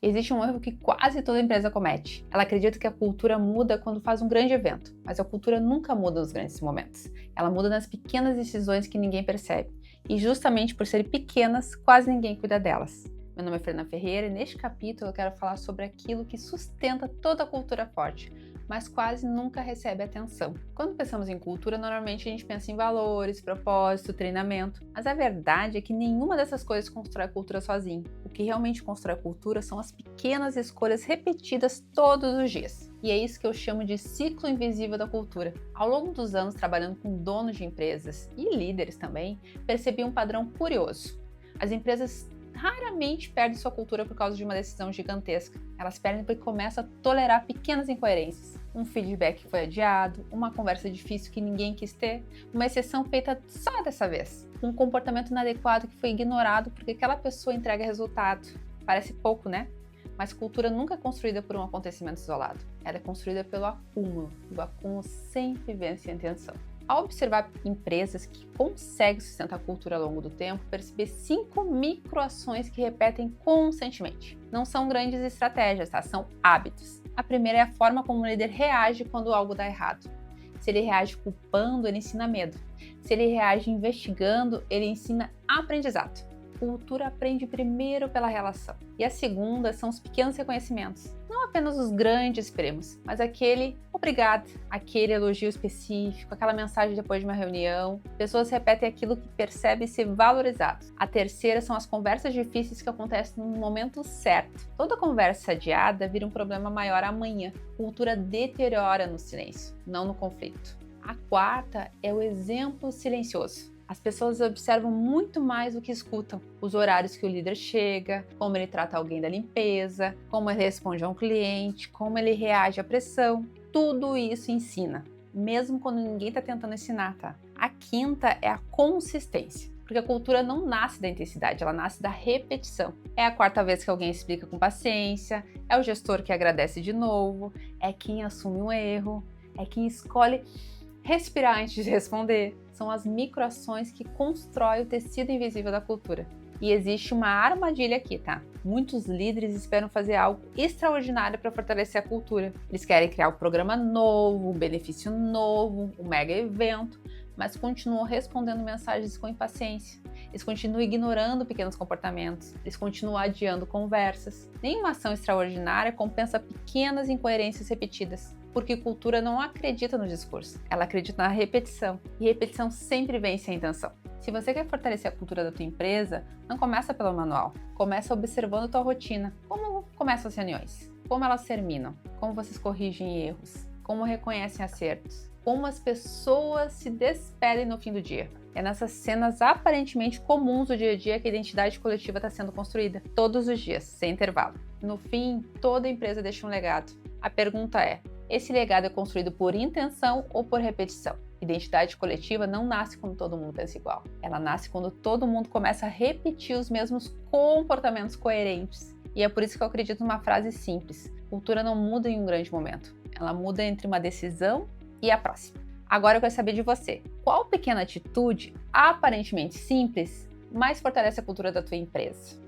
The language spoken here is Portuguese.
Existe um erro que quase toda empresa comete. Ela acredita que a cultura muda quando faz um grande evento, mas a cultura nunca muda nos grandes momentos. Ela muda nas pequenas decisões que ninguém percebe. E justamente por serem pequenas, quase ninguém cuida delas. Meu nome é Fernanda Ferreira e neste capítulo eu quero falar sobre aquilo que sustenta toda a cultura forte, mas quase nunca recebe atenção. Quando pensamos em cultura, normalmente a gente pensa em valores, propósito, treinamento, mas a verdade é que nenhuma dessas coisas constrói a cultura sozinho. O que realmente constrói a cultura são as pequenas escolhas repetidas todos os dias. E é isso que eu chamo de ciclo invisível da cultura. Ao longo dos anos trabalhando com donos de empresas e líderes também, percebi um padrão curioso. As empresas raramente perdem sua cultura por causa de uma decisão gigantesca. Elas perdem porque começam a tolerar pequenas incoerências. Um feedback que foi adiado, uma conversa difícil que ninguém quis ter, uma exceção feita só dessa vez. Um comportamento inadequado que foi ignorado porque aquela pessoa entrega resultado. Parece pouco, né? Mas cultura nunca é construída por um acontecimento isolado. Ela é construída pelo acúmulo. E o acúmulo sempre vence a intenção. Ao observar empresas que conseguem sustentar a cultura ao longo do tempo, perceber 5 microações que repetem constantemente. Não são grandes estratégias, tá? São hábitos. A primeira é a forma como o líder reage quando algo dá errado. Se ele reage culpando, ele ensina medo. Se ele reage investigando, ele ensina aprendizado. Cultura aprende primeiro pela relação. E a segunda são os pequenos reconhecimentos. Não apenas os grandes prêmios, mas aquele obrigado, aquele elogio específico, aquela mensagem depois de uma reunião. Pessoas repetem aquilo que percebem ser valorizado. A terceira são as conversas difíceis que acontecem no momento certo. Toda conversa adiada vira um problema maior amanhã. Cultura deteriora no silêncio, não no conflito. A quarta é o exemplo silencioso. As pessoas observam muito mais do que escutam. Os horários que o líder chega, como ele trata alguém da limpeza, como ele responde a um cliente, como ele reage à pressão. Tudo isso ensina, mesmo quando ninguém está tentando ensinar, tá? A quinta é a consistência. Porque a cultura não nasce da intensidade, ela nasce da repetição. É a quarta vez que alguém explica com paciência, é o gestor que agradece de novo, é quem assume um erro, é quem escolhe respirar antes de responder. São as microações que constroem o tecido invisível da cultura. E existe uma armadilha aqui, tá? Muitos líderes esperam fazer algo extraordinário para fortalecer a cultura. Eles querem criar um programa novo, um benefício novo, um mega evento, mas continuam respondendo mensagens com impaciência. Eles continuam ignorando pequenos comportamentos. Eles continuam adiando conversas. Nenhuma ação extraordinária compensa pequenas incoerências repetidas. Porque cultura não acredita no discurso, ela acredita na repetição. E repetição sempre vence a intenção. Se você quer fortalecer a cultura da tua empresa, não começa pelo manual. Começa observando a tua rotina. Como começam as reuniões? Como elas terminam? Como vocês corrigem erros? Como reconhecem acertos? Como as pessoas se despedem no fim do dia? É nessas cenas aparentemente comuns do dia a dia que a identidade coletiva está sendo construída. Todos os dias, sem intervalo. No fim, toda empresa deixa um legado. A pergunta é: esse legado é construído por intenção ou por repetição? Identidade coletiva não nasce quando todo mundo pensa igual. Ela nasce quando todo mundo começa a repetir os mesmos comportamentos coerentes. E é por isso que eu acredito numa frase simples: cultura não muda em um grande momento. Ela muda entre uma decisão e a próxima. Agora eu quero saber de você. Qual pequena atitude, aparentemente simples, mais fortalece a cultura da tua empresa?